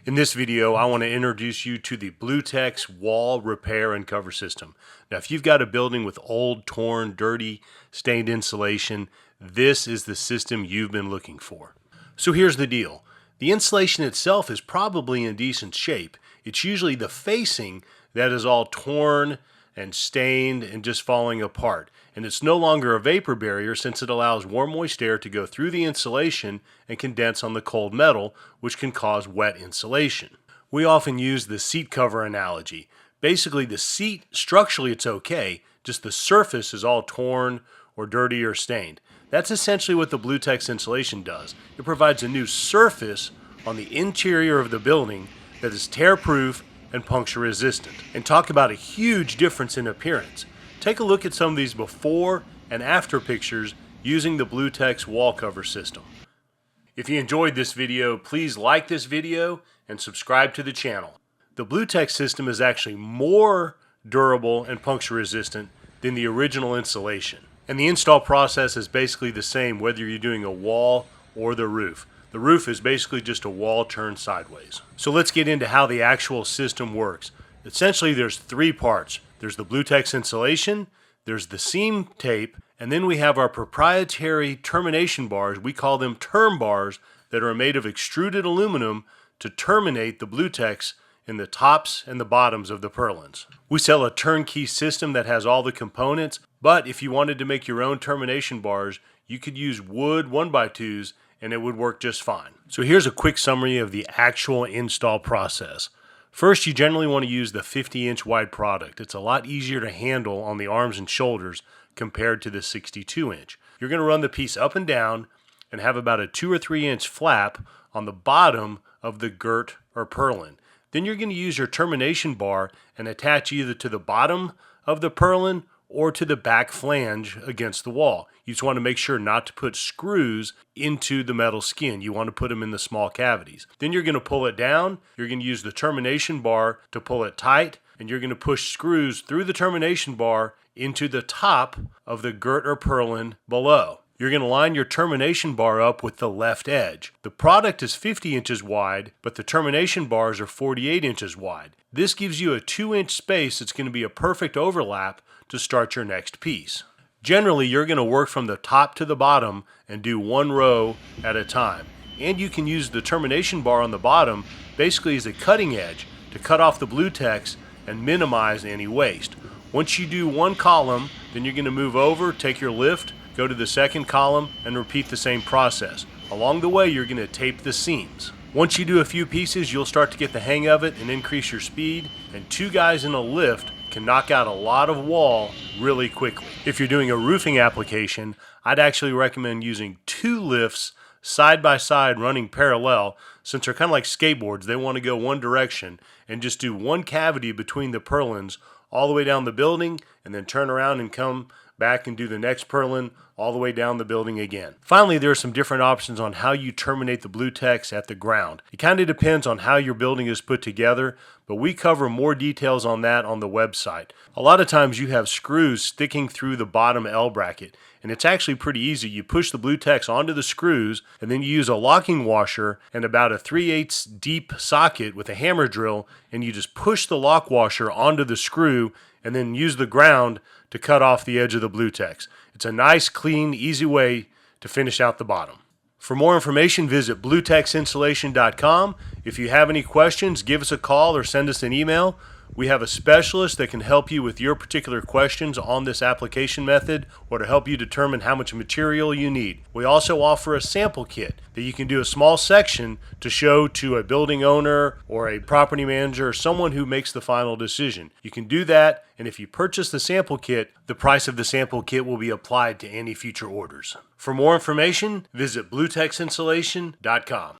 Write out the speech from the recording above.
In this video, I want to introduce you to the BlueTex wall repair and cover system. Now, if you've got a building with old, torn, dirty, stained insulation, this is the system you've been looking for. So here's the deal. The insulation itself is probably in decent shape. It's usually the facing that is all torn and stained and just falling apart. And it's no longer a vapor barrier since it allows warm, moist air to go through the insulation and condense on the cold metal, which can cause wet insulation. We often use the seat cover analogy. Basically, the seat, structurally it's okay, just the surface is all torn or dirty or stained. That's essentially what the BlueTex insulation does. It provides a new surface on the interior of the building that is tear-proof and puncture resistant. And talk about a huge difference in appearance. Take a look at some of these before and after pictures using the BlueTex wall cover system. If you enjoyed this video, please like this video and subscribe to the channel. The BlueTex system is actually more durable and puncture resistant than the original insulation. And the install process is basically the same whether you're doing a wall or the roof. The roof is basically just a wall turned sideways. So let's get into how the actual system works. Essentially, there's three parts. There's the BlueTex insulation, there's the seam tape, and then we have our proprietary termination bars. We call them term bars that are made of extruded aluminum to terminate the BlueTex in the tops and the bottoms of the purlins. We sell a turnkey system that has all the components, but if you wanted to make your own termination bars, you could use wood 1x2s and it would work just fine. So here's a quick summary of the actual install process. First, you generally want to use the 50-inch wide product. It's a lot easier to handle on the arms and shoulders compared to the 62-inch. You're going to run the piece up and down and have about a 2 or 3 inch flap on the bottom of the girt or purlin. Then you're going to use your termination bar and attach either to the bottom of the purlin or to the back flange against the wall. You just want to make sure not to put screws into the metal skin. You want to put them in the small cavities. Then you're going to pull it down. You're going to use the termination bar to pull it tight, and you're going to push screws through the termination bar into the top of the girt or purlin below. You're going to line your termination bar up with the left edge. The product is 50 inches wide, but the termination bars are 48 inches wide. This gives you a 2-inch space that's going to be a perfect overlap to start your next piece. Generally, you're going to work from the top to the bottom and do one row at a time. And you can use the termination bar on the bottom basically as a cutting edge to cut off the BlueTex and minimize any waste. Once you do one column, then you're going to move over, take your lift, go to the second column, and repeat the same process. Along the way, you're going to tape the seams. Once you do a few pieces, you'll start to get the hang of it and increase your speed, and 2 guys in a lift can knock out a lot of wall really quickly. If you're doing a roofing application, I'd actually recommend using 2 lifts side by side running parallel, since they're kind of like skateboards. They want to go one direction, and just do one cavity between the purlins all the way down the building, and then turn around and come back and do the next purlin all the way down the building again. Finally, there are some different options on how you terminate the BlueTex at the ground. It kind of depends on how your building is put together, but we cover more details on that on the website. A lot of times you have screws sticking through the bottom L bracket, and it's actually pretty easy. You push the BlueTex onto the screws, and then you use a locking washer and about a 3/8 deep socket with a hammer drill, and you just push the lock washer onto the screw and then use the ground to cut off the edge of the BlueTex. It's a nice, clean, easy way to finish out the bottom. For more information, visit BlueTexInsulation.com. If you have any questions, give us a call or send us an email. We have a specialist that can help you with your particular questions on this application method or to help you determine how much material you need. We also offer a sample kit that you can do a small section to show to a building owner or a property manager or someone who makes the final decision. You can do that, and if you purchase the sample kit, the price of the sample kit will be applied to any future orders. For more information, visit BlueTexInsulation.com.